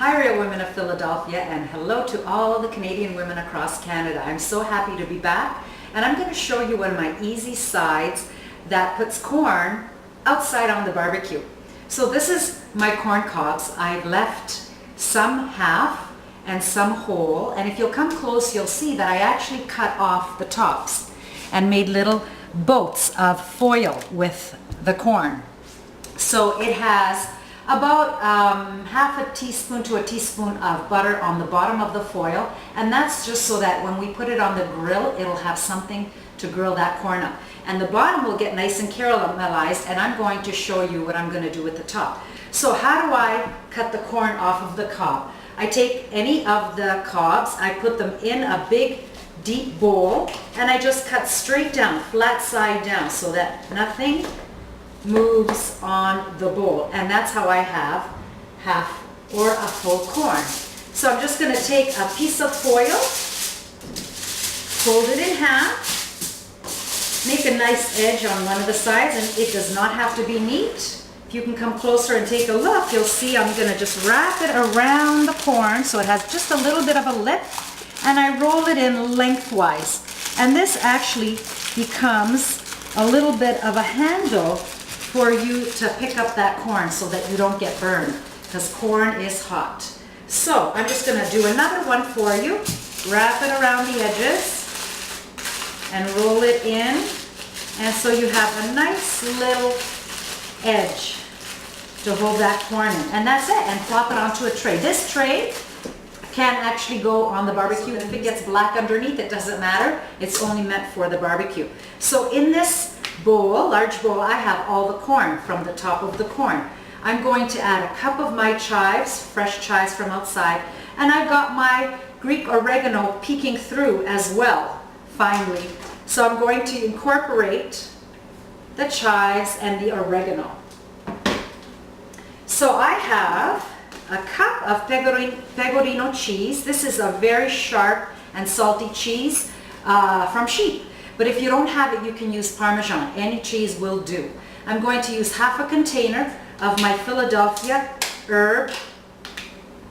Hi, Real Women of Philadelphia, and hello to all the Canadian women across Canada. I'm so happy to be back, and I'm going to show you one of my easy sides that puts corn outside on the barbecue. So this is my corn cobs. I left some half and some whole, and if you'll come close, you'll see that I actually cut off the tops and made little boats of foil with the corn. So it has about half a teaspoon to a teaspoon of butter on the bottom of the foil, and that's just so that when we put it on the grill, it'll have something to grill that corn up. And the bottom will get nice and caramelized, and I'm going to show you what I'm going to do with the top. So how do I cut the corn off of the cob? I take any of the cobs, I put them in a big deep bowl, and I just cut straight down, flat side down, so that nothing moves on the bowl. And that's how I have half or a full corn. So I'm just going to take a piece of foil, fold it in half, make a nice edge on one of the sides, and it does not have to be neat. If you can come closer and take a look, you'll see I'm going to just wrap it around the corn so it has just a little bit of a lip, and I roll it in lengthwise. And this actually becomes a little bit of a handle for you to pick up that corn so that you don't get burned, because corn is hot. So I'm just going to do another one for you. Wrap it around the edges and roll it in, and so you have a nice little edge to hold that corn in. And that's it, and plop it onto a tray. This tray can actually go on the barbecue. If it gets black underneath, it doesn't matter. It's only meant for the barbecue. So in this bowl, large bowl, I have all the corn from the top of the corn. I'm going to add a cup of my chives, fresh chives from outside, and I've got my Greek oregano peeking through as well, finely. So I'm going to incorporate the chives and the oregano. So I have a cup of pecorino cheese. This is a very sharp and salty cheese from sheep. But if you don't have it, you can use Parmesan. Any cheese will do. I'm going to use half a container of my Philadelphia herb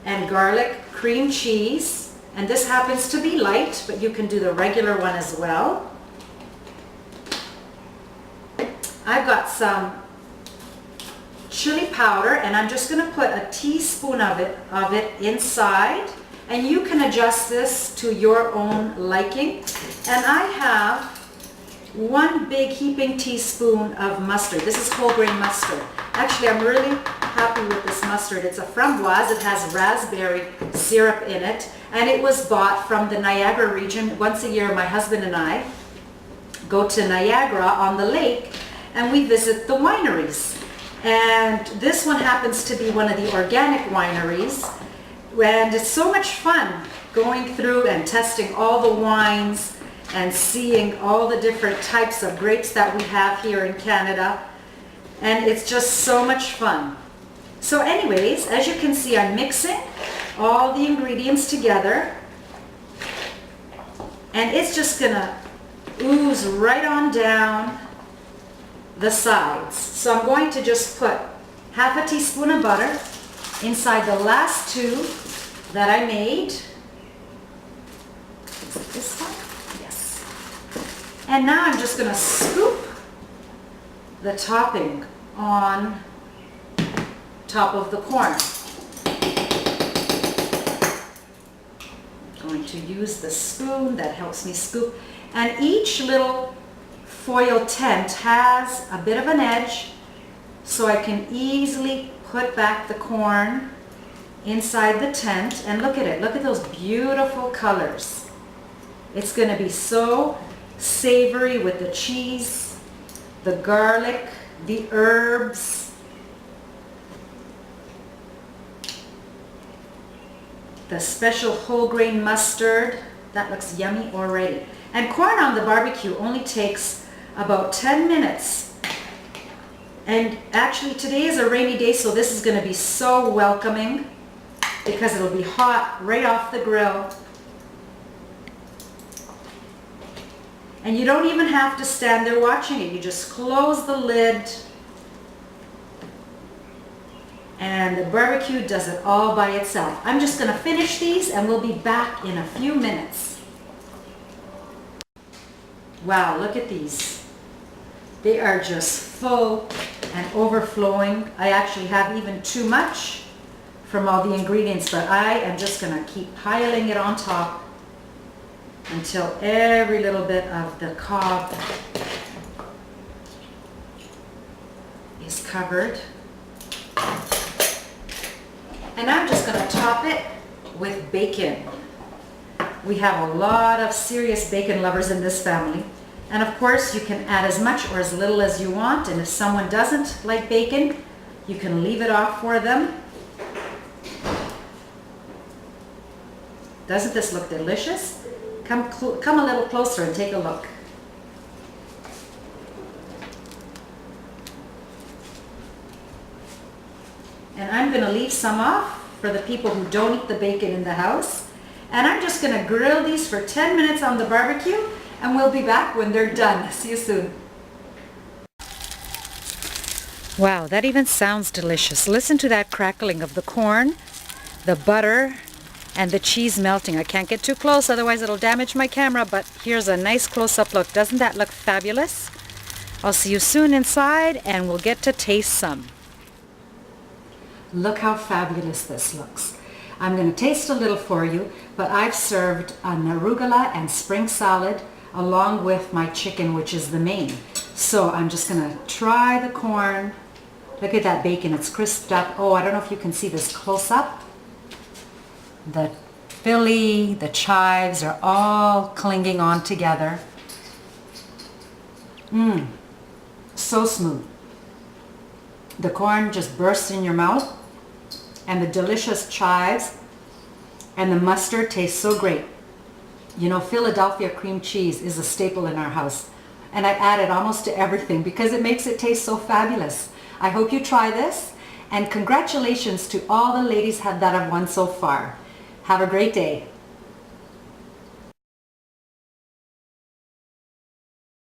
and garlic cream cheese. And this happens to be light, but you can do the regular one as well. I've got some chili powder, and I'm just going to put a teaspoon of it inside, and you can adjust this to your own liking. And I have one big heaping teaspoon of mustard. This is whole grain mustard. Actually, I'm really happy with this mustard. It's a framboise. It has raspberry syrup in it, and it was bought from the Niagara region. Once a year, my husband and I go to Niagara on the lake, and we visit the wineries. And this one happens to be one of the organic wineries, and it's so much fun going through and testing all the wines and seeing all the different types of grapes that we have here in Canada, and it's just so much fun. So anyways, as you can see, I'm mixing all the ingredients together, and it's just gonna ooze right on down the sides. So I'm going to just put half a teaspoon of butter inside the last two that I made. Is it this one? Yes. And now I'm just going to scoop the topping on top of the corn. I'm going to use the spoon that helps me scoop, and each little foil tent has a bit of an edge, so I can easily put back the corn inside the tent. And look at it, look at those beautiful colors. It's going to be so savory with the cheese, the garlic, the herbs, the special whole grain mustard. That looks yummy already. And corn on the barbecue only takes about 10 minutes. And actually today is a rainy day, so this is going to be so welcoming because it'll be hot right off the grill. And you don't even have to stand there watching it. You just close the lid And the barbecue does it all by itself. I'm just gonna finish these and we'll be back in a few minutes. Wow, look at these. They are just full and overflowing. I actually have even too much from all the ingredients, but I am just gonna keep piling it on top until every little bit of the cob is covered. And I'm just gonna top it with bacon. We have a lot of serious bacon lovers in this family. And of course, you can add as much or as little as you want. And if someone doesn't like bacon, you can leave it off for them. Doesn't this look delicious? Come a little closer and take a look. And I'm going to leave some off for the people who don't eat the bacon in the house. And I'm just going to grill these for 10 minutes on the barbecue, and we'll be back when they're done. See you soon. Wow, that even sounds delicious. Listen to that crackling of the corn, the butter, and the cheese melting. I can't get too close, otherwise it'll damage my camera, but here's a nice close-up look. Doesn't that look fabulous? I'll see you soon inside, and we'll get to taste some. Look how fabulous this looks. I'm going to taste a little for you, but I've served an arugula and spring salad along with my chicken, which is the main. So I'm just going to try the corn. Look at that bacon, it's crisped up. Oh, I don't know if you can see this close up. The Philly, the chives are all clinging on together. So smooth. The corn just bursts in your mouth, and the delicious chives and the mustard taste so great. You know, Philadelphia cream cheese is a staple in our house, and I add it almost to everything because it makes it taste so fabulous. I hope you try this, and congratulations to all the ladies that have won so far. Have a great day.